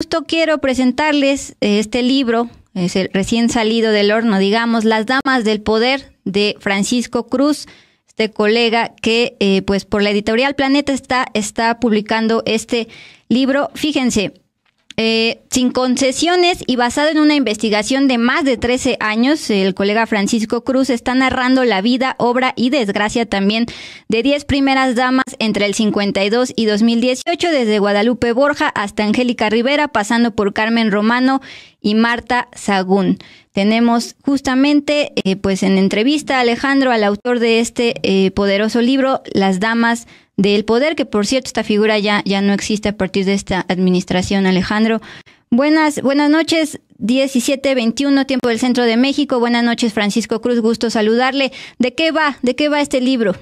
Justo quiero presentarles este libro, es el recién salido del horno, digamos, Las Damas del Poder, de Francisco Cruz, este colega que pues por la editorial Planeta está publicando este libro. Fíjense, sin concesiones y basado en una investigación de más de 13 años, el colega Francisco Cruz está narrando la vida, obra y desgracia también de 10 primeras damas entre el 52 y 2018, desde Guadalupe Borja hasta Angélica Rivera, pasando por Carmen Romano y Marta Sagún. Tenemos justamente pues en entrevista a Alejandro, al autor de este poderoso libro, Las Damas del Poder, que por cierto esta figura ya no existe a partir de esta administración. Alejandro, buenas noches, 17:21 tiempo del Centro de México. Buenas noches, Francisco Cruz, gusto saludarle. ¿De qué va este libro?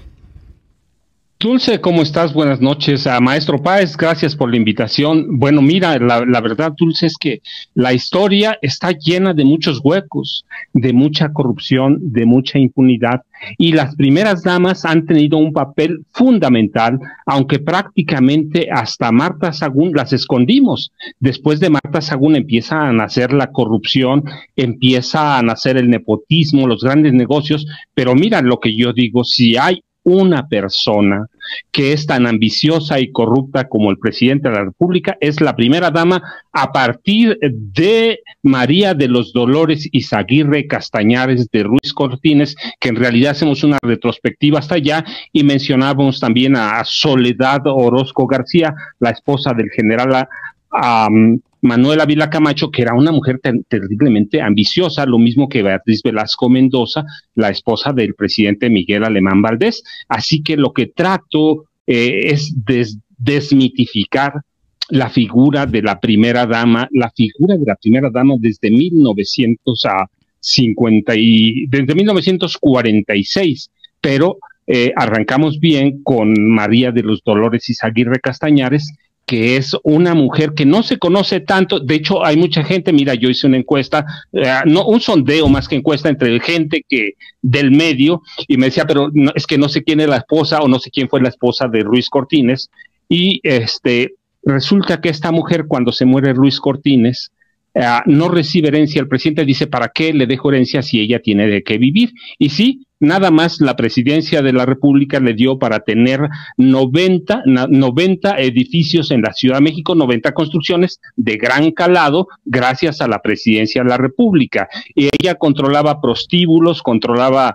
Dulce, ¿cómo estás? Buenas noches. A Maestro Páez, gracias por la invitación. Bueno, mira, la verdad, Dulce, es que la historia está llena de muchos huecos, de mucha corrupción, de mucha impunidad, y las primeras damas han tenido un papel fundamental, aunque prácticamente hasta Marta Sagún las escondimos. Después de Marta Sagún empieza a nacer la corrupción, empieza a nacer el nepotismo, los grandes negocios, pero mira lo que yo digo, si hay una persona que es tan ambiciosa y corrupta como el presidente de la República, es la primera dama a partir de María de los Dolores Izaguirre Castañares de Ruiz Cortines, que en realidad hacemos una retrospectiva hasta allá, y mencionábamos también a Soledad Orozco García, la esposa del general Manuel Ávila Camacho, que era una mujer terriblemente ambiciosa, lo mismo que Beatriz Velasco Mendoza, la esposa del presidente Miguel Alemán Valdés. Así que lo que trato es desmitificar la figura de la primera dama, desde 1946, pero arrancamos bien con María de los Dolores Izaguirre Castañares, que es una mujer que no se conoce tanto. De hecho, hay mucha gente, mira, yo hice una encuesta, un sondeo más que encuesta entre gente del medio, y me decía, pero no, es que no sé quién es la esposa, o no sé quién fue la esposa de Ruiz Cortines, y resulta que esta mujer, cuando se muere Ruiz Cortines, no recibe herencia. El presidente dice, ¿para qué le dejo herencia si ella tiene de qué vivir? Y sí, nada más la presidencia de la República le dio para tener 90 edificios en la Ciudad de México, 90 construcciones de gran calado, gracias a la presidencia de la República. Y ella controlaba prostíbulos, controlaba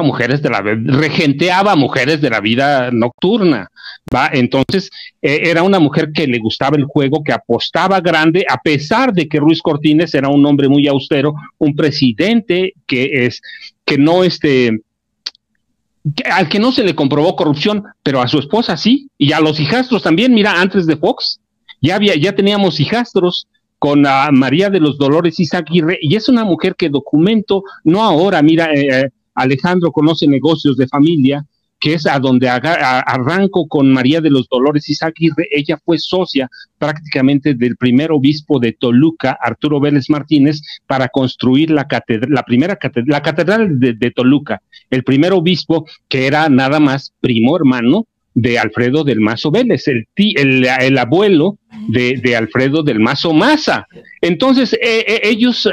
mujeres regenteaba mujeres de la vida nocturna, ¿va? Entonces, era una mujer que le gustaba el juego, que apostaba grande, a pesar de que Ruiz Cortines era un hombre muy austero, un presidente al que no se le comprobó corrupción, pero a su esposa sí, y a los hijastros también. Mira, antes de Fox, ya teníamos hijastros con María de los Dolores Izaguirre, y es una mujer que documento, no ahora, mira, Alejandro conoce Negocios de Familia, que es a donde arranco con María de los Dolores Izaguirre. Ella fue socia prácticamente del primer obispo de Toluca, Arturo Vélez Martínez, para construir la catedral de Toluca. El primer obispo, que era nada más primo hermano de Alfredo del Mazo Vélez, el abuelo de Alfredo del Mazo Maza. Entonces, ellos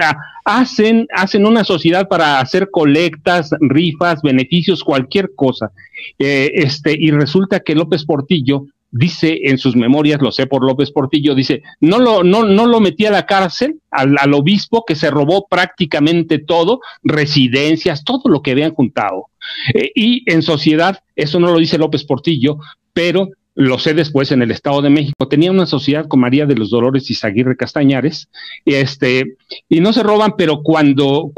hacen una sociedad para hacer colectas, rifas, beneficios, cualquier cosa. Y resulta que López Portillo dice en sus memorias, lo sé por López Portillo, dice, no lo metí a la cárcel al obispo, que se robó prácticamente todo, residencias, todo lo que habían juntado. Y en sociedad, eso no lo dice López Portillo, pero lo sé después en el Estado de México, tenía una sociedad con María de los Dolores Izaguirre Castañares, y no se roban, pero cuando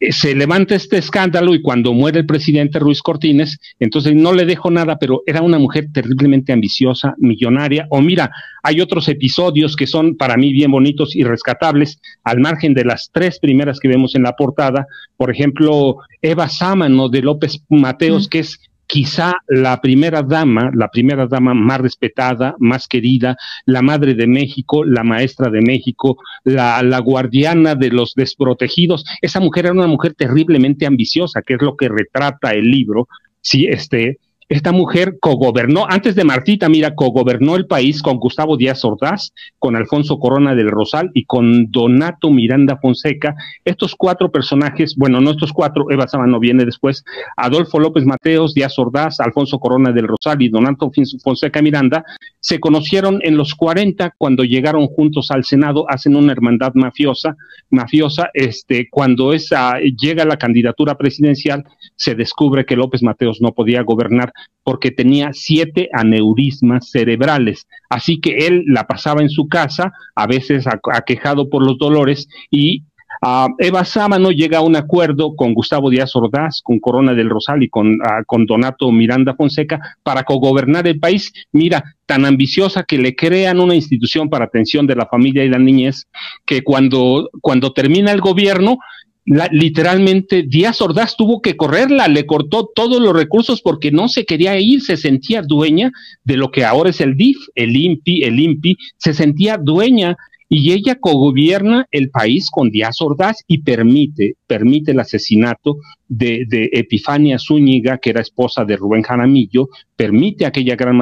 se levanta este escándalo y cuando muere el presidente Ruiz Cortines, entonces no le dejo nada, pero era una mujer terriblemente ambiciosa, millonaria. O mira, hay otros episodios que son para mí bien bonitos y rescatables, al margen de las 3 primeras que vemos en la portada. Por ejemplo, Eva Sámano de López Mateos, que es quizá la primera dama más respetada, más querida, la madre de México, la maestra de México, la guardiana de los desprotegidos. Esa mujer era una mujer terriblemente ambiciosa, que es lo que retrata el libro. Sí, Esta mujer cogobernó, antes de Martita, mira, cogobernó el país con Gustavo Díaz Ordaz, con Alfonso Corona del Rosal y con Donato Miranda Fonseca. Estos 4 personajes, bueno, no estos 4, Eva Sámano viene después, Adolfo López Mateos, Díaz Ordaz, Alfonso Corona del Rosal y Donato Fonseca Miranda, se conocieron en los 40 cuando llegaron juntos al Senado, hacen una hermandad mafiosa, cuando llega la candidatura presidencial, se descubre que López Mateos no podía gobernar porque tenía 7 aneurismas cerebrales, así que él la pasaba en su casa, a veces aquejado por los dolores, y Eva Sámano llega a un acuerdo con Gustavo Díaz Ordaz, con Corona del Rosal y con Donato Miranda Fonseca para cogobernar el país. Mira, tan ambiciosa que le crean una institución para atención de la familia y la niñez, que cuando termina el gobierno, literalmente Díaz Ordaz tuvo que correrla, le cortó todos los recursos porque no se quería ir, se sentía dueña de lo que ahora es el DIF, el INPI, se sentía dueña, y ella cogobierna el país con Díaz Ordaz y permite el asesinato de Epifania Zúñiga, que era esposa de Rubén Jaramillo, permite aquella gran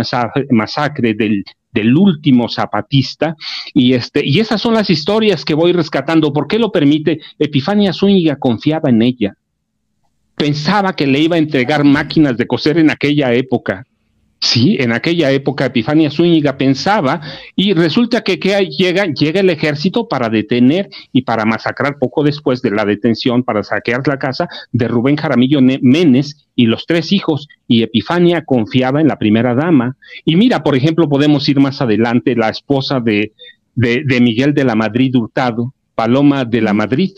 masacre del último zapatista, y esas son las historias que voy rescatando. ¿Por qué lo permite? Epifania Zúñiga confiaba en ella, pensaba que le iba a entregar máquinas de coser en aquella época. Sí, en aquella época Epifania Zúñiga pensaba, y resulta que llega el ejército para detener y para masacrar poco después de la detención, para saquear la casa de Rubén Jaramillo Menes y los 3 hijos, y Epifania confiaba en la primera dama. Y mira, por ejemplo, podemos ir más adelante, la esposa de Miguel de la Madrid Hurtado, Paloma de la Madrid,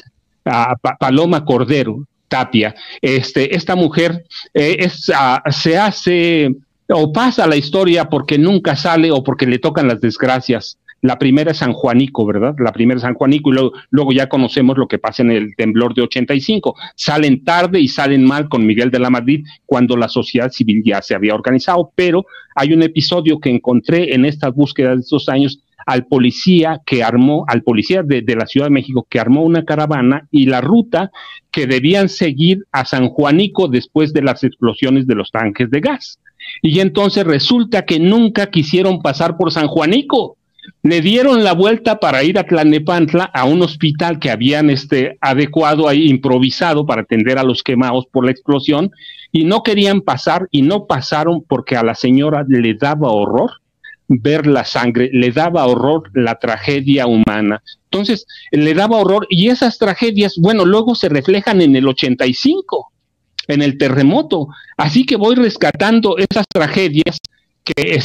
Paloma Cordero Tapia. Esta mujer se hace o pasa la historia porque nunca sale o porque le tocan las desgracias. La primera es San Juanico, ¿verdad? La primera es San Juanico, y luego ya conocemos lo que pasa en el temblor de 85. Salen tarde y salen mal con Miguel de la Madrid cuando la sociedad civil ya se había organizado, pero hay un episodio que encontré en estas búsquedas de estos años, al policía de la Ciudad de México, que armó una caravana y la ruta que debían seguir a San Juanico después de las explosiones de los tanques de gas. Y entonces resulta que nunca quisieron pasar por San Juanico, le dieron la vuelta para ir a Tlalnepantla, a un hospital que habían adecuado ahí, improvisado para atender a los quemados por la explosión, y no querían pasar, y no pasaron porque a la señora le daba horror ver la sangre, le daba horror la tragedia humana. Entonces le daba horror, y esas tragedias, bueno, luego se reflejan en el 85, en el terremoto. Así que voy rescatando esas tragedias que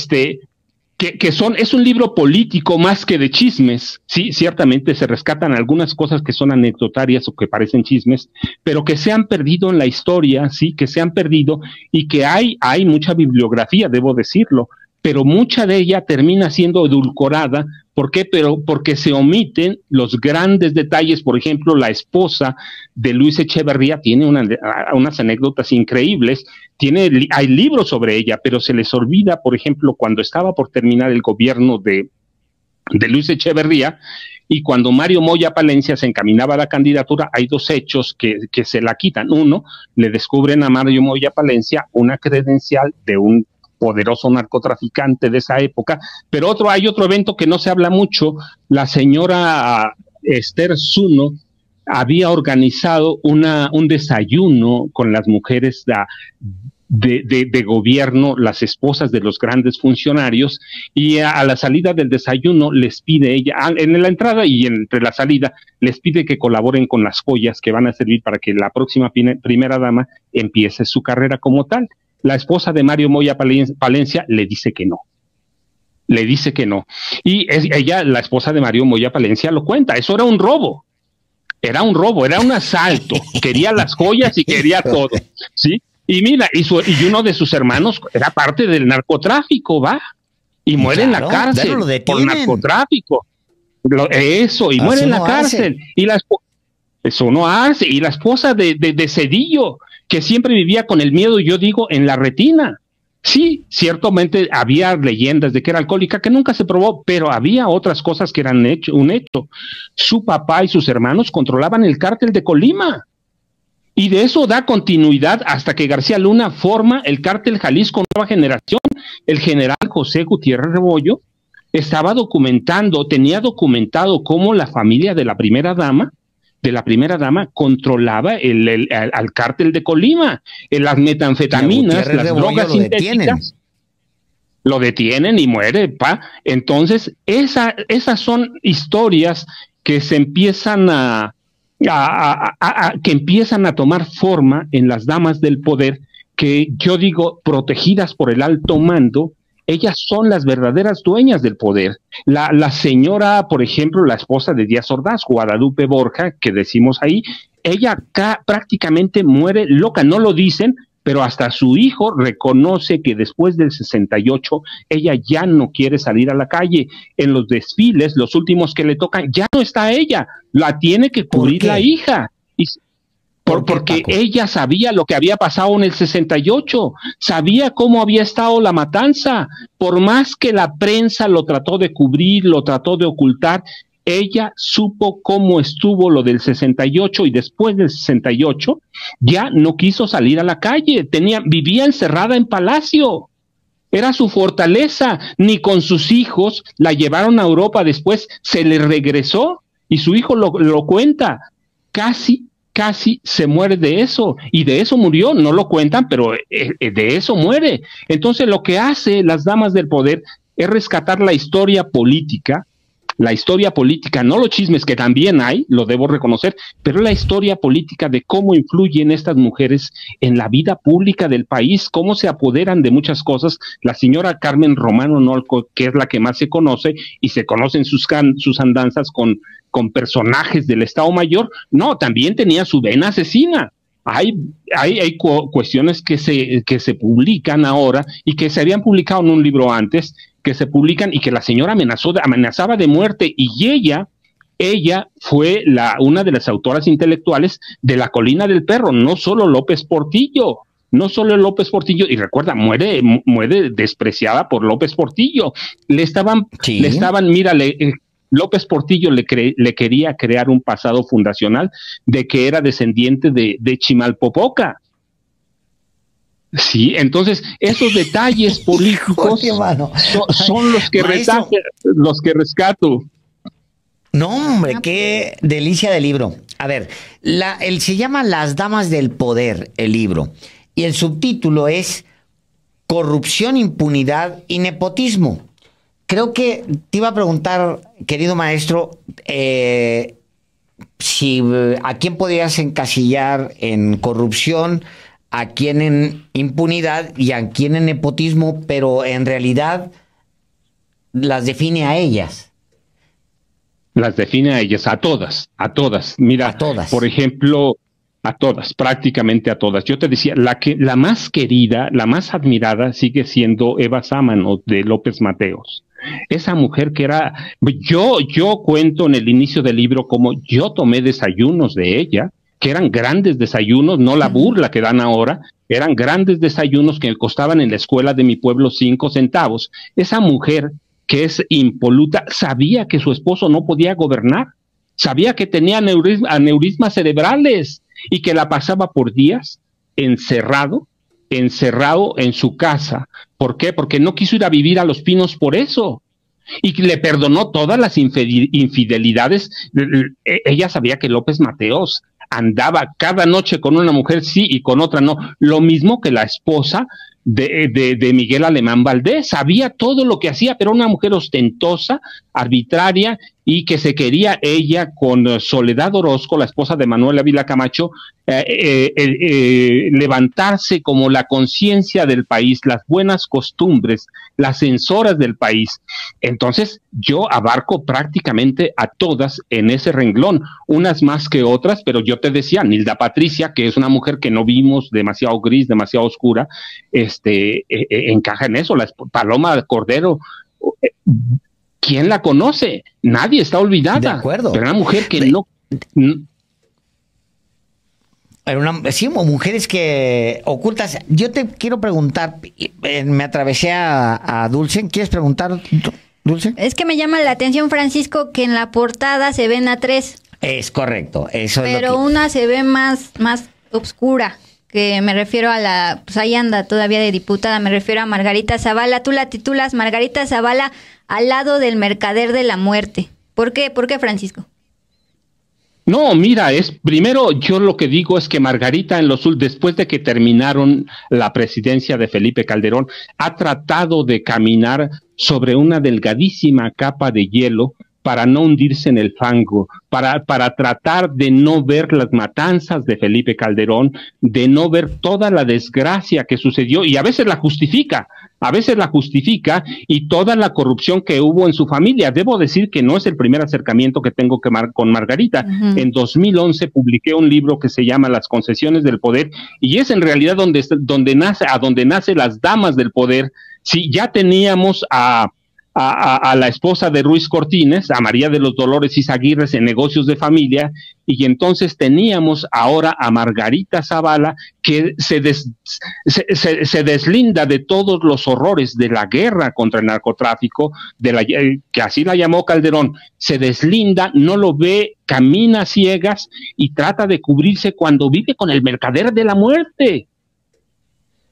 es un libro político más que de chismes. Sí, ciertamente se rescatan algunas cosas que son anecdotarias o que parecen chismes, pero que se han perdido en la historia, sí, que se han perdido, y que hay mucha bibliografía, debo decirlo, pero mucha de ella termina siendo edulcorada. ¿Por qué? Porque se omiten los grandes detalles. Por ejemplo, la esposa de Luis Echeverría tiene unas anécdotas increíbles, hay libros sobre ella, pero se les olvida, por ejemplo, cuando estaba por terminar el gobierno de Luis Echeverría, y cuando Mario Moya Palencia se encaminaba a la candidatura, hay 2 hechos que se la quitan. Uno, le descubren a Mario Moya Palencia una credencial de un poderoso narcotraficante de esa época, pero hay otro evento que no se habla mucho. La señora Esther Zuno había organizado un desayuno con las mujeres de gobierno, las esposas de los grandes funcionarios, y a la salida del desayuno les pide ella, en la entrada y entre la salida, les pide que colaboren con las joyas que van a servir para que la próxima primera dama empiece su carrera como tal. La esposa de Mario Moya Palencia le dice que no. Y ella, la esposa de Mario Moya Palencia, lo cuenta. Eso era un robo, era un asalto. Quería las joyas y quería todo, ¿sí? Y mira, y uno de sus hermanos era parte del narcotráfico, y muere en la cárcel por narcotráfico. Muere en la cárcel. Eso no hace. Y la esposa de Cedillo, que siempre vivía con el miedo, yo digo, en la retina. Sí, ciertamente había leyendas de que era alcohólica, que nunca se probó, pero había otras cosas que eran un hecho. Su papá y sus hermanos controlaban el cártel de Colima, Y de eso da continuidad hasta que García Luna forma el Cártel Jalisco Nueva Generación. El general José Gutiérrez Rebollo estaba tenía documentado cómo la familia de la primera dama controlaba al cártel de Colima, las metanfetaminas, las drogas sintéticas. Lo detienen y muere, Entonces, esas son historias que se empiezan que empiezan a tomar forma en las damas del poder, que yo digo, protegidas por el alto mando. Ellas son las verdaderas dueñas del poder. La señora, por ejemplo, la esposa de Díaz Ordaz, Guadalupe Borja, que decimos ahí, ella prácticamente muere loca, no lo dicen, pero hasta su hijo reconoce que después del 68 ella ya no quiere salir a la calle. En los desfiles, los últimos que le tocan, ya no está ella, la tiene que cubrir la hija. Porque ella sabía lo que había pasado en el 68, sabía cómo había estado la matanza. Por más que la prensa lo trató de cubrir, lo trató de ocultar, ella supo cómo estuvo lo del 68, y después del 68 ya no quiso salir a la calle, vivía encerrada en Palacio, era su fortaleza. Ni con sus hijos la llevaron a Europa, después se le regresó, y su hijo lo cuenta, casi se muere de eso, y de eso murió, no lo cuentan, pero de eso muere. Entonces lo que hace las damas del poder es rescatar la historia política, no los chismes, que también hay, lo debo reconocer, pero la historia política de cómo influyen estas mujeres en la vida pública del país, cómo se apoderan de muchas cosas. La señora Carmen Romano Nolco, que es la que más se conoce, y se conocen sus andanzas con personajes del Estado Mayor, no, también tenía su vena asesina. Hay cuestiones que se publican ahora y que se habían publicado en un libro antes, que se publican, y que la señora amenazaba de muerte, y ella fue una de las autoras intelectuales de La Colina del Perro, no solo López Portillo, y recuerda, muere despreciada por López Portillo. López Portillo le quería crear un pasado fundacional de que era descendiente de Chimalpopoca. Sí, entonces esos detalles políticos son los que rescato. No, hombre, qué delicia de libro. A ver, se llama Las Damas del Poder, el libro, y el subtítulo es Corrupción, Impunidad y Nepotismo. Creo que te iba a preguntar, querido maestro, a quién podrías encasillar en corrupción, a quién en impunidad y a quién en nepotismo, pero en realidad las define a ellas. Las define a ellas, a todas. Mira, a todas. Por ejemplo, a todas, prácticamente a todas. Yo te decía, la más querida, la más admirada sigue siendo Eva Sámano, de López Mateos. Esa mujer que era, yo cuento en el inicio del libro como yo tomé desayunos de ella, que eran grandes desayunos, no la burla que dan ahora, eran grandes desayunos que costaban en la escuela de mi pueblo 5 centavos. Esa mujer, que es impoluta, sabía que su esposo no podía gobernar, sabía que tenía aneurismas cerebrales, y que la pasaba por días encerrado en su casa. ¿Por qué? Porque no quiso ir a vivir a Los Pinos por eso. Y le perdonó todas las infidelidades. Ella sabía que López Mateos andaba cada noche con una mujer sí y con otra no. Lo mismo que la esposa de Miguel Alemán Valdés. Sabía todo lo que hacía, pero una mujer ostentosa, arbitraria, y que se quería ella con Soledad Orozco, la esposa de Manuel Ávila Camacho, levantarse como la conciencia del país, las buenas costumbres, las censoras del país. Entonces yo abarco prácticamente a todas en ese renglón, unas más que otras, pero yo te decía, Nilda Patricia, que es una mujer que no vimos, demasiado gris, demasiado oscura, encaja en eso. Paloma Cordero, ¿quién la conoce? Nadie, está olvidada. De acuerdo. Pero una mujer que sí, mujeres que ocultas. Yo te quiero preguntar, me atravesé a Dulce. ¿Quieres preguntar, Dulce? Es que me llama la atención, Francisco, que en la portada se ven a 3. Es correcto, eso pero es lo que... una se ve más obscura, que me refiero a la, pues ahí anda todavía de diputada, me refiero a Margarita Zavala. Tú la titulas Margarita Zavala al lado del mercader de la muerte. ¿Por qué? ¿Por qué, Francisco? No, mira, primero yo lo que digo es que Margarita después de que terminaron la presidencia de Felipe Calderón, ha tratado de caminar sobre una delgadísima capa de hielo para no hundirse en el fango, para tratar de no ver las matanzas de Felipe Calderón, de no ver toda la desgracia que sucedió, y a veces la justifica y toda la corrupción que hubo en su familia. Debo decir que no es el primer acercamiento que tengo con Margarita. En 2011 publiqué un libro que se llama Las concesiones del poder, y es en realidad donde nace Las damas del poder. Sí, ya teníamos a la esposa de Ruiz Cortines, a María de los Dolores Izaguirre, en negocios de familia, y entonces teníamos ahora a Margarita Zavala, que se deslinda de todos los horrores de la guerra contra el narcotráfico, que así la llamó Calderón, se deslinda, no lo ve, camina a ciegas y trata de cubrirse cuando vive con el mercader de la muerte.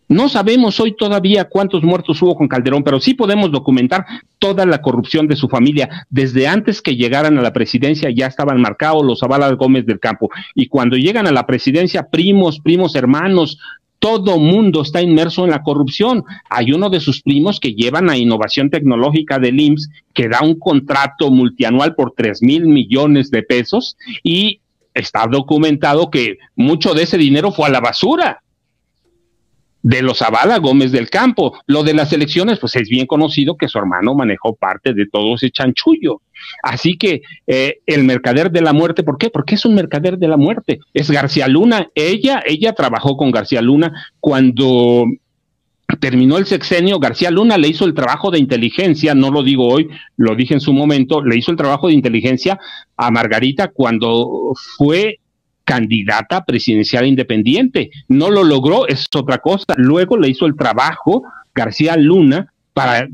No sabemos hoy todavía cuántos muertos hubo con Calderón, pero sí podemos documentar toda la corrupción de su familia. Desde antes que llegaran a la presidencia ya estaban marcados los Zavala Gómez del Campo. Y cuando llegan a la presidencia, primos, hermanos, todo mundo está inmerso en la corrupción. Hay uno de sus primos que llevan a Innovación Tecnológica del IMSS, que da un contrato multianual por 3,000 millones de pesos, y está documentado que mucho de ese dinero fue a la basura de los Zavala Gómez del Campo. Lo de las elecciones, pues es bien conocido que su hermano manejó parte de todo ese chanchullo. Así que el mercader de la muerte, ¿por qué? Porque es un mercader de la muerte. Es García Luna. Ella trabajó con García Luna cuando terminó el sexenio. García Luna le hizo el trabajo de inteligencia, no lo digo hoy, lo dije en su momento, le hizo el trabajo de inteligencia a Margarita cuando fue candidata presidencial independiente. No lo logró, es otra cosa. Luego le hizo el trabajo García Luna para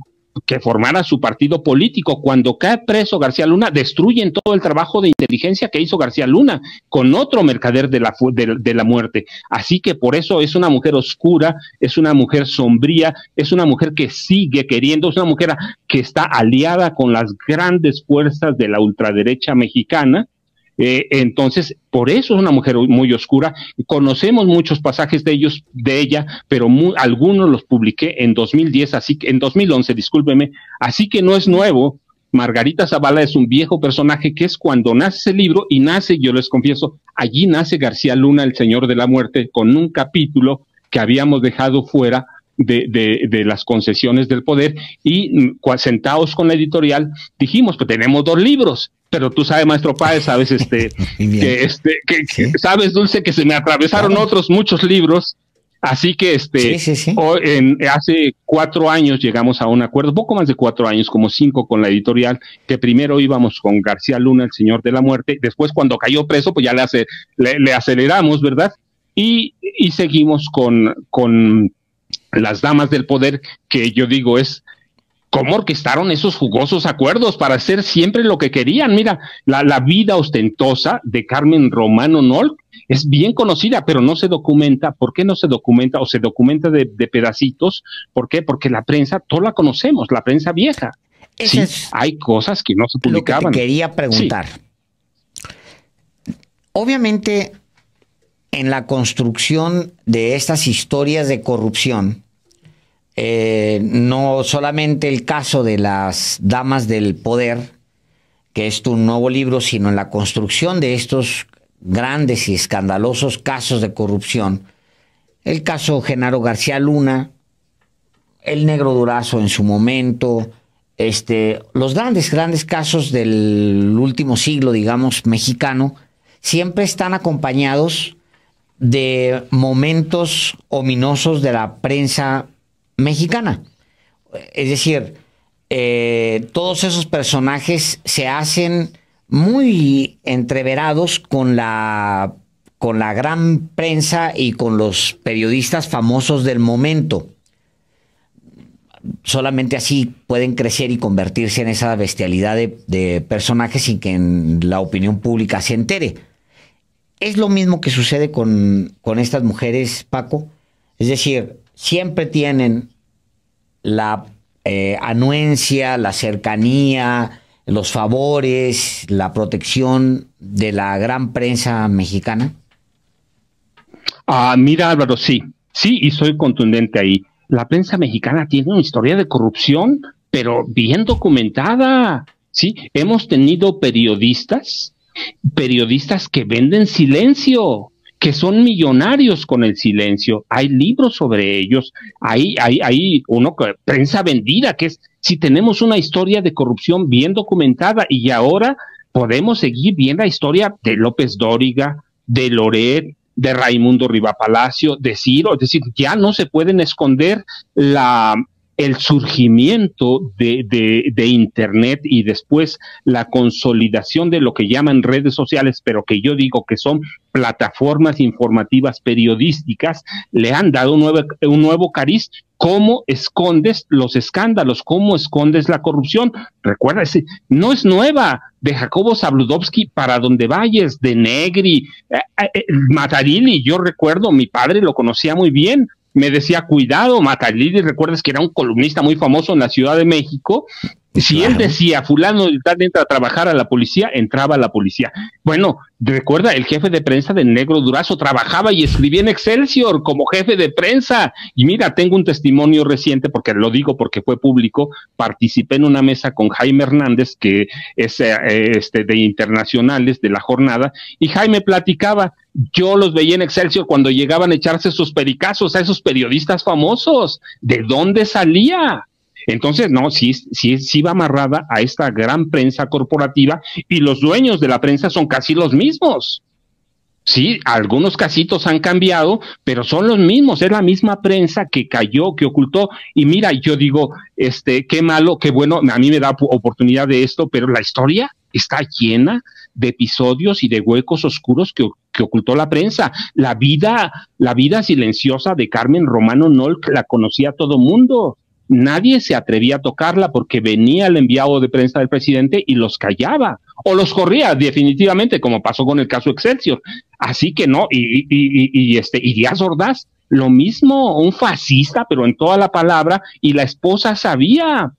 que formara su partido político. Cuando cae preso García Luna, destruyen todo el trabajo de inteligencia que hizo García Luna con otro mercader de la muerte. Así que por eso es una mujer oscura, es una mujer sombría, es una mujer que sigue queriendo, es una mujer que está aliada con las grandes fuerzas de la ultraderecha mexicana. Entonces, por eso es una mujer muy oscura. Conocemos muchos pasajes de ella, pero algunos los publiqué en 2010, en 2011, discúlpeme, así que no es nuevo. Margarita Zavala es un viejo personaje que es cuando nace ese libro, y nace, yo les confieso, allí nace García Luna, el Señor de la Muerte, con un capítulo que habíamos dejado fuera de las concesiones del poder, y sentados con la editorial dijimos, pues tenemos 2 libros, pero tú sabes, maestro Páez, sabes que sabes, Dulce, que se me atravesaron otros muchos libros, así que hace 4 años llegamos a un acuerdo, poco más de 4 años, como 5 con la editorial, que primero íbamos con García Luna, el Señor de la Muerte, después cuando cayó preso, pues ya le aceleramos, ¿verdad? Y seguimos con Las Damas del Poder, que yo digo es cómo orquestaron esos jugosos acuerdos para hacer siempre lo que querían. Mira, la vida ostentosa de Carmen Romano Nol es bien conocida, pero no se documenta. ¿Por qué no se documenta? O se documenta de pedacitos. ¿Por qué? Porque la prensa, todos la conocemos, la prensa vieja. Sí, hay cosas que no se publicaban. Lo que te quería preguntar. Sí. Obviamente, en la construcción de estas historias de corrupción, no solamente el caso de Las Damas del Poder, que es tu nuevo libro, sino en la construcción de estos grandes y escandalosos casos de corrupción, el caso Genaro García Luna, el Negro Durazo en su momento, los grandes casos del último siglo, digamos, mexicano, siempre están acompañados de momentos ominosos de la prensa mexicana. Es decir, todos esos personajes se hacen muy entreverados con la gran prensa y con los periodistas famosos del momento. Solamente así pueden crecer y convertirse en esa bestialidad de personajes sin que en la opinión pública se entere. ¿Es lo mismo que sucede con estas mujeres, Paco? Es decir, siempre tienen la anuencia, la cercanía, los favores, la protección de la gran prensa mexicana. Mira, Álvaro, sí, y soy contundente ahí. La prensa mexicana tiene una historia de corrupción, pero bien documentada. Sí, hemos tenido periodistas que venden silencio, que son millonarios con el silencio. Hay libros sobre ellos, hay uno que prensa vendida, que es, si tenemos una historia de corrupción bien documentada, y ahora podemos seguir viendo la historia de López Dóriga, de Loret, de Raimundo Rivapalacio, de Ciro. Es decir, ya no se pueden esconder el surgimiento de Internet y después la consolidación de lo que llaman redes sociales, pero que yo digo que son plataformas informativas periodísticas, le han dado un nuevo cariz. ¿Cómo escondes los escándalos? ¿Cómo escondes la corrupción? Recuerda, no es nueva, de Jacobo Zabludovsky para donde vayas, de Negri, Matarili. Yo recuerdo, mi padre lo conocía muy bien, me decía, cuidado, Matarili, recuerdas que era un columnista muy famoso en la Ciudad de México. Si claro, él decía, fulano de tal entra a trabajar a la policía, entraba a la policía. Bueno, recuerda, el jefe de prensa del Negro Durazo trabajaba y escribía en Excelsior como jefe de prensa. Y mira, tengo un testimonio reciente, porque lo digo porque fue público. Participé en una mesa con Jaime Hernández, que es de internacionales de la jornada, y Jaime platicaba, yo los veía en Excelsior cuando llegaban a echarse sus pericazos a esos periodistas famosos. ¿De dónde salía? Entonces, no, sí va amarrada a esta gran prensa corporativa, y los dueños de la prensa son casi los mismos. Sí, algunos casitos han cambiado, pero son los mismos, es la misma prensa que cayó, que ocultó. Y mira, yo digo, qué malo, qué bueno, a mí me da oportunidad de esto, pero la historia está llena de episodios y de huecos oscuros que ocultó la prensa. La vida silenciosa de Carmen Romano Nolk la conocía todo mundo. Nadie se atrevía a tocarla porque venía el enviado de prensa del presidente y los callaba o los corría definitivamente, como pasó con el caso Excelsior. Así que no, y Díaz Ordaz, lo mismo, un fascista, pero en toda la palabra, y la esposa sabía.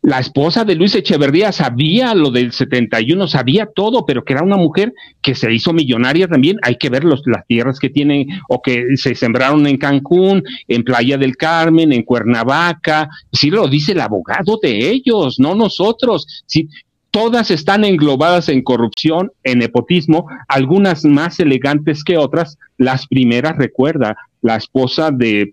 La esposa de Luis Echeverría sabía lo del 71, sabía todo, pero que era una mujer que se hizo millonaria también. Hay que ver las tierras que tienen o que se sembraron en Cancún, en Playa del Carmen, en Cuernavaca. Sí lo dice el abogado de ellos, no nosotros. Sí, todas están englobadas en corrupción, en nepotismo, algunas más elegantes que otras. Las primeras, recuerda, la esposa de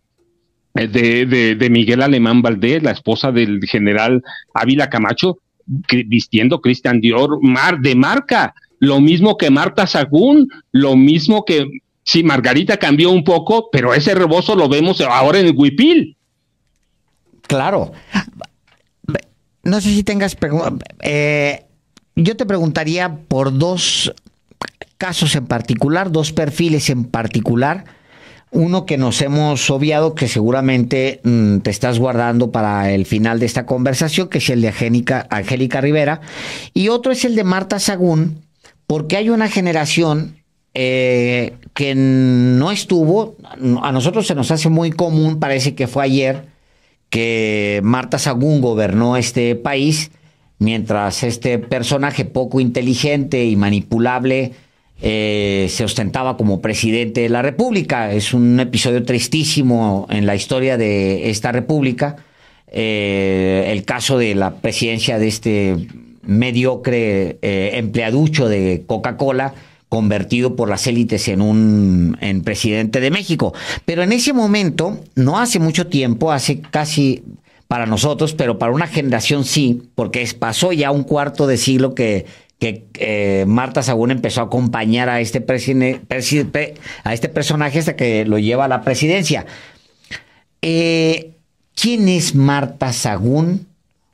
Miguel Alemán Valdés, la esposa del general Ávila Camacho, vistiendo Christian Dior de marca, lo mismo que Marta Sagún, lo mismo que, sí, Margarita cambió un poco, pero ese rebozo lo vemos ahora en el Huipil. Claro. No sé si tengas yo te preguntaría por dos casos en particular, dos perfiles en particular. Uno que nos hemos obviado, que seguramente te estás guardando para el final de esta conversación, que es el de Angélica Rivera, y otro es el de Marta Sagún, porque hay una generación que no estuvo, a nosotros se nos hace muy común, parece que fue ayer, que Marta Sagún gobernó este país, mientras este personaje poco inteligente y manipulable se ostentaba como presidente de la República. Es un episodio tristísimo en la historia de esta República, el caso de la presidencia de este mediocre empleaducho de Coca-Cola, convertido por las élites en presidente de México. Pero en ese momento, no hace mucho tiempo, hace casi, para nosotros, pero para una generación sí, porque pasó ya un cuarto de siglo que Marta Sagún empezó a acompañar a este personaje hasta que lo lleva a la presidencia. ¿Quién es Marta Sagún?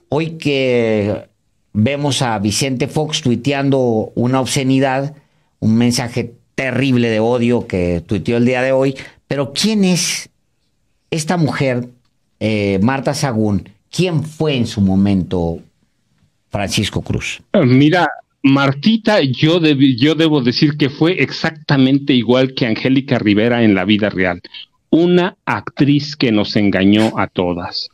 Hoy que vemos a Vicente Fox tuiteando una obscenidad, un mensaje terrible de odio que tuiteó el día de hoy, pero ¿quién es esta mujer, Marta Sagún? ¿Quién fue en su momento Francisco Cruz? Mira, Martita, yo debo decir que fue exactamente igual que Angélica Rivera en la vida real. Una actriz que nos engañó a todos.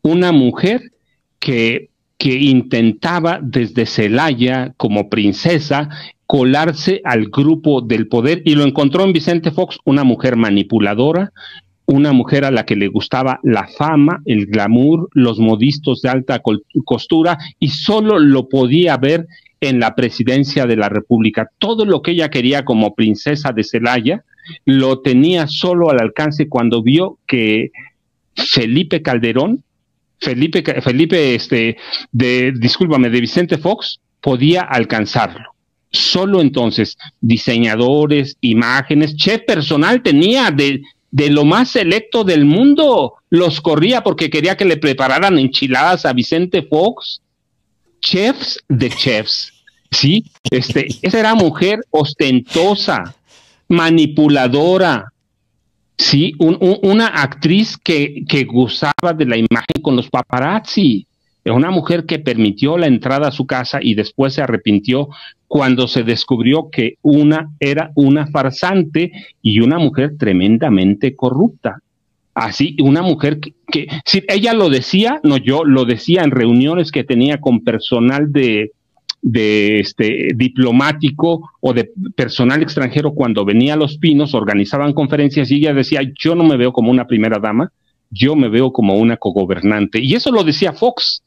Una mujer que intentaba desde Celaya, como princesa, colarse al grupo del poder, y lo encontró en Vicente Fox, una mujer manipuladora, una mujer a la que le gustaba la fama, el glamour, los modistos de alta costura, y solo lo podía ver en la presidencia de la República. Todo lo que ella quería como princesa de Celaya lo tenía solo al alcance cuando vio que Felipe Calderón, de Vicente Fox, podía alcanzarlo. Solo entonces, diseñadores, imágenes, chef personal tenía de lo más selecto del mundo, los corría porque quería que le prepararan enchiladas a Vicente Fox, chefs de chefs, ¿sí? Esa era mujer ostentosa, manipuladora, sí, una actriz que gozaba de la imagen con los paparazzi. Una mujer que permitió la entrada a su casa y después se arrepintió cuando se descubrió que era una farsante y una mujer tremendamente corrupta. Así, una mujer que si ella lo decía, no, yo lo decía en reuniones que tenía con personal de diplomático o de personal extranjero cuando venía a Los Pinos, organizaban conferencias y ella decía, yo no me veo como una primera dama, yo me veo como una cogobernante. Y eso lo decía Fox.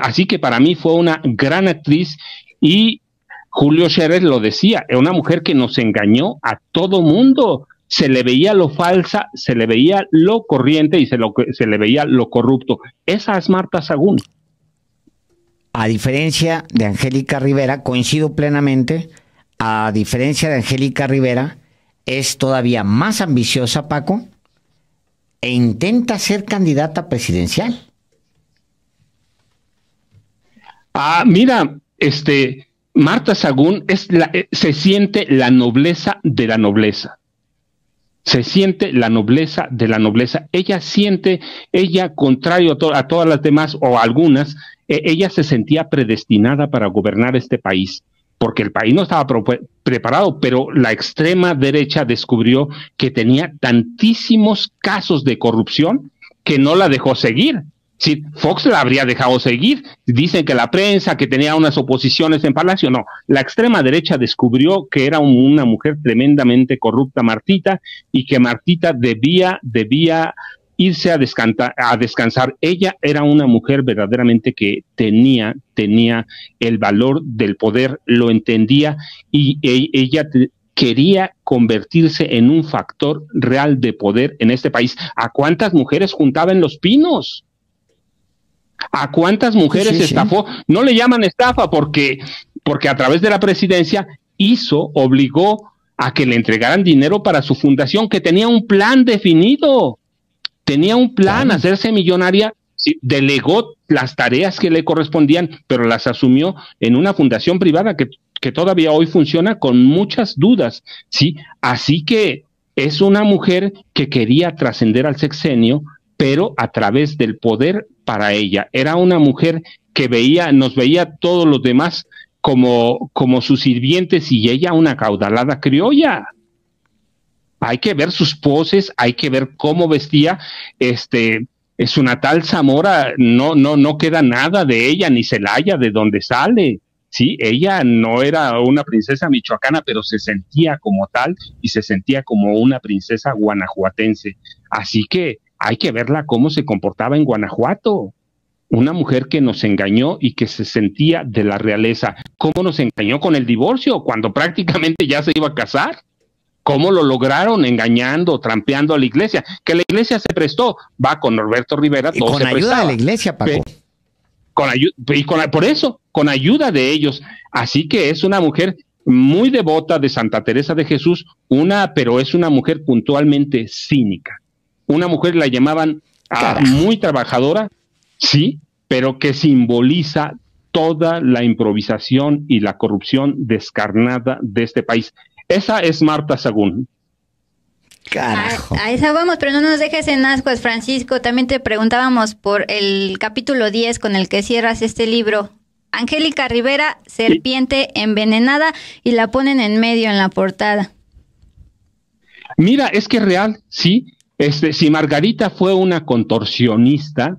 Así que para mí fue una gran actriz, y Julio Scherer lo decía, es una mujer que nos engañó a todo mundo. Se le veía lo falsa, se le veía lo corriente y se le veía lo corrupto. Esa es Marta Sagún. A diferencia de Angélica Rivera, coincido plenamente, a diferencia de Angélica Rivera, es todavía más ambiciosa, Paco, e intenta ser candidata presidencial. Mira, Marta Sagún se siente la nobleza de la nobleza. Se siente la nobleza de la nobleza. Ella, contrario a todas las demás o algunas, ella se sentía predestinada para gobernar este país, porque el país no estaba preparado, pero la extrema derecha descubrió que tenía tantísimos casos de corrupción que no la dejó seguir. Sí, Fox la habría dejado seguir. Dicen que la prensa, que tenía unas oposiciones en Palacio. No, la extrema derecha descubrió que era una mujer tremendamente corrupta, Martita, y que Martita debía irse a descansar. Ella era una mujer verdaderamente que tenía el valor del poder, lo entendía, y ella quería convertirse en un factor real de poder en este país. ¿A cuántas mujeres juntaba en Los Pinos? ¿A cuántas mujeres estafó? No le llaman estafa porque a través de la presidencia obligó a que le entregaran dinero para su fundación, que tenía un plan definido, tenía un plan, hacerse millonaria, delegó las tareas que le correspondían, pero las asumió en una fundación privada que todavía hoy funciona con muchas dudas, ¿sí? Así que es una mujer que quería trascender al sexenio, pero a través del poder para ella. Era una mujer que nos veía todos los demás como sus sirvientes, y ella una acaudalada criolla. Hay que ver sus poses, hay que ver cómo vestía. Su natal Zamora, no queda nada de ella, ni Celaya, de donde sale. Sí, ella no era una princesa michoacana, pero se sentía como tal y se sentía como una princesa guanajuatense. Así que hay que verla cómo se comportaba en Guanajuato. Una mujer que nos engañó y que se sentía de la realeza. ¿Cómo nos engañó con el divorcio cuando prácticamente ya se iba a casar? ¿Cómo lo lograron? Engañando, trampeando a la iglesia. Que la iglesia se prestó. Va con Norberto Rivera, todo se prestaba. Con ayuda de la iglesia, Paco. Con ayuda de ellos. Así que es una mujer muy devota de Santa Teresa de Jesús, pero es una mujer puntualmente cínica. Una mujer la llamaban muy trabajadora, sí, pero que simboliza toda la improvisación y la corrupción descarnada de este país. Esa es Marta Sagún. Carajo. A esa vamos, pero no nos dejes en ascuas, Francisco. También te preguntábamos por el capítulo 10 con el que cierras este libro. Angélica Rivera, serpiente envenenada, y la ponen en medio en la portada. Mira, es que es real, sí. Si Margarita fue una contorsionista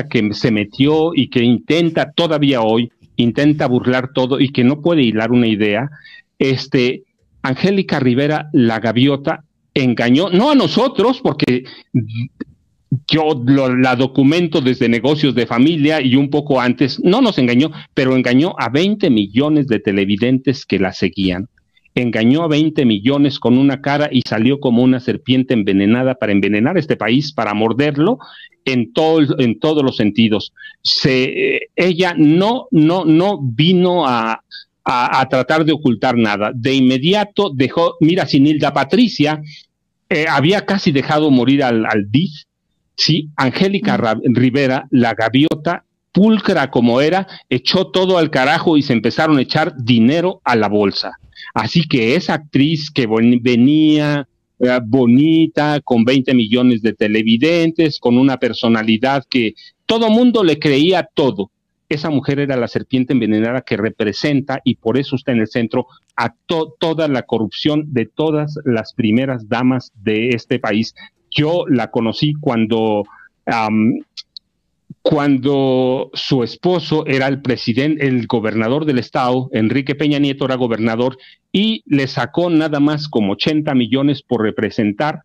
que se metió y que intenta todavía hoy, intenta burlar todo y que no puede hilar una idea, Angélica Rivera, la gaviota, engañó, no a nosotros, porque yo la documento desde negocios de familia y un poco antes, no nos engañó, pero engañó a 20 millones de televidentes que la seguían. Engañó a 20 millones con una cara y salió como una serpiente envenenada para envenenar este país, para morderlo en todos los sentidos. Ella no vino a tratar de ocultar nada. De inmediato dejó, mira, si Nilda Patricia había casi dejado morir al DIF, sí, Angélica Rivera, la gaviota, pulcra como era, echó todo al carajo y se empezaron a echar dinero a la bolsa. Así que esa actriz que venía bonita, con 20 millones de televidentes, con una personalidad que todo mundo le creía todo, esa mujer era la serpiente envenenada que representa, y por eso está en el centro, a toda la corrupción de todas las primeras damas de este país. Yo la conocí cuando su esposo era el gobernador del estado, Enrique Peña Nieto era gobernador, y le sacó nada más como 80 millones por representar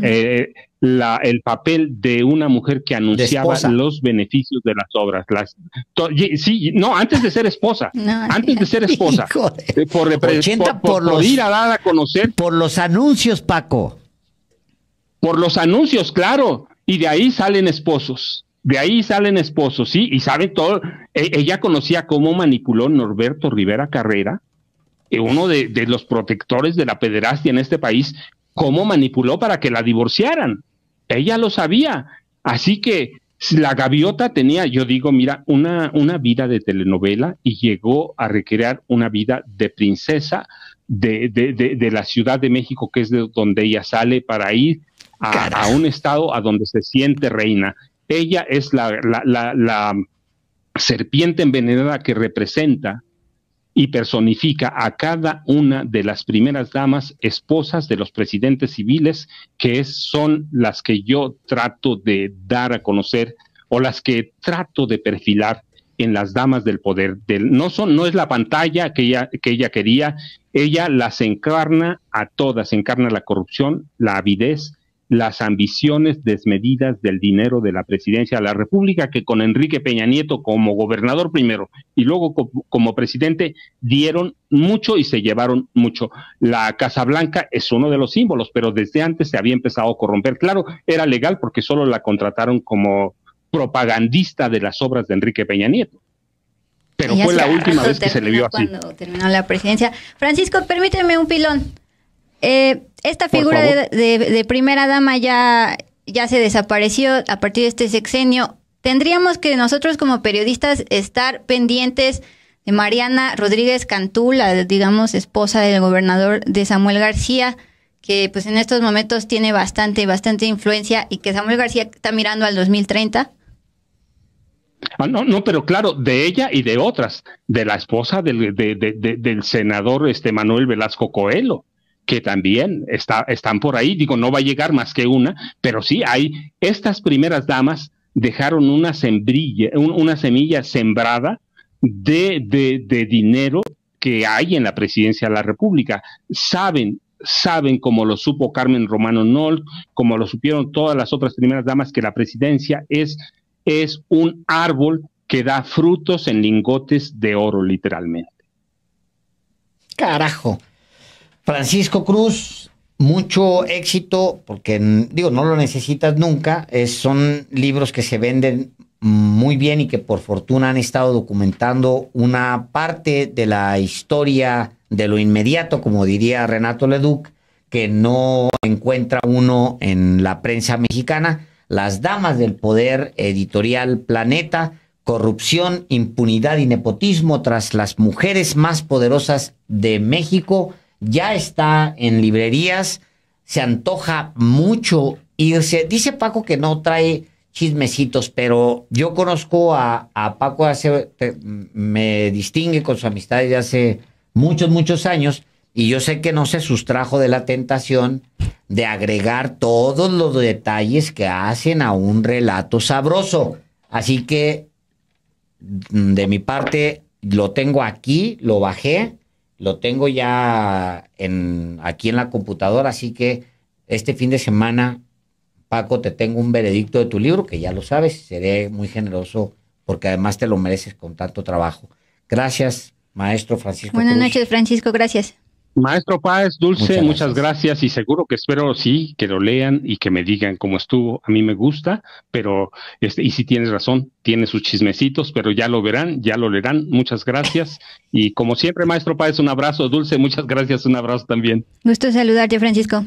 el papel de una mujer que anunciaba los beneficios de las obras. Antes de ser esposa, por ir a dar a conocer. Por los anuncios, Paco. Por los anuncios, claro. Y de ahí salen esposos, sí, y sabe todo. Ella conocía cómo manipuló Norberto Rivera Carrera, uno de los protectores de la pederastia en este país, cómo manipuló para que la divorciaran. Ella lo sabía. Así que la gaviota tenía, yo digo, mira, una vida de telenovela, y llegó a recrear una vida de princesa de la Ciudad de México, que es de donde ella sale, para ir a un estado a donde se siente reina. Ella es la serpiente envenenada que representa y personifica a cada una de las primeras damas, esposas de los presidentes civiles, que son las que yo trato de dar a conocer, o las que trato de perfilar en las damas del poder. No es la pantalla que ella quería, ella las encarna a todas, encarna la corrupción, la avidez, las ambiciones desmedidas del dinero de la presidencia de la República, que con Enrique Peña Nieto como gobernador primero y luego como presidente dieron mucho y se llevaron mucho. La Casa Blanca es uno de los símbolos, pero desde antes se había empezado a corromper. Claro, era legal porque solo la contrataron como propagandista de las obras de Enrique Peña Nieto. Pero fue la última vez que se le vio así. Cuando terminó la presidencia. Francisco, permíteme un pilón. Esta figura de primera dama ya se desapareció a partir de este sexenio. ¿Tendríamos que nosotros como periodistas estar pendientes de Mariana Rodríguez Cantú, la, digamos, esposa del gobernador de Samuel García, que pues en estos momentos tiene bastante influencia, y que Samuel García está mirando al 2030? No, pero claro, de ella y de otras, de la esposa del senador Manuel Velasco Coelho, que también están por ahí. Digo, no va a llegar más que una, pero sí hay. Estas primeras damas dejaron una semilla sembrada de dinero que hay en la presidencia de la República. Saben, como lo supo Carmen Romano Noll, como lo supieron todas las otras primeras damas, que la presidencia es un árbol que da frutos en lingotes de oro, literalmente. Carajo. Francisco Cruz, mucho éxito, porque digo, no lo necesitas nunca. Son libros que se venden muy bien y que por fortuna han estado documentando una parte de la historia de lo inmediato, como diría Renato Leduc, que no encuentra uno en la prensa mexicana. Las damas del poder, editorial Planeta, corrupción, impunidad y nepotismo tras las mujeres más poderosas de México. Ya está en librerías, se antoja mucho irse. Dice Paco que no trae chismecitos, pero yo conozco a Paco me distingue con su amistad desde hace muchos años, y yo sé que no se sustrajo de la tentación de agregar todos los detalles que hacen a un relato sabroso. Así que, de mi parte, lo tengo aquí, lo bajé, lo tengo ya aquí en la computadora, así que este fin de semana, Paco, te tengo un veredicto de tu libro, que ya lo sabes, seré muy generoso porque además te lo mereces con tanto trabajo. Gracias, maestro Francisco Buenas Cruz. noches, Francisco, gracias. Maestro Páez, Dulce, muchas gracias, y seguro que espero sí, que lo lean y que me digan cómo estuvo. A mí me gusta, pero, y sí tienes razón, tiene sus chismecitos, pero ya lo verán, ya lo leerán. Muchas gracias. Y como siempre, maestro Páez, un abrazo. Dulce, muchas gracias, un abrazo también. Gusto saludarte, Francisco.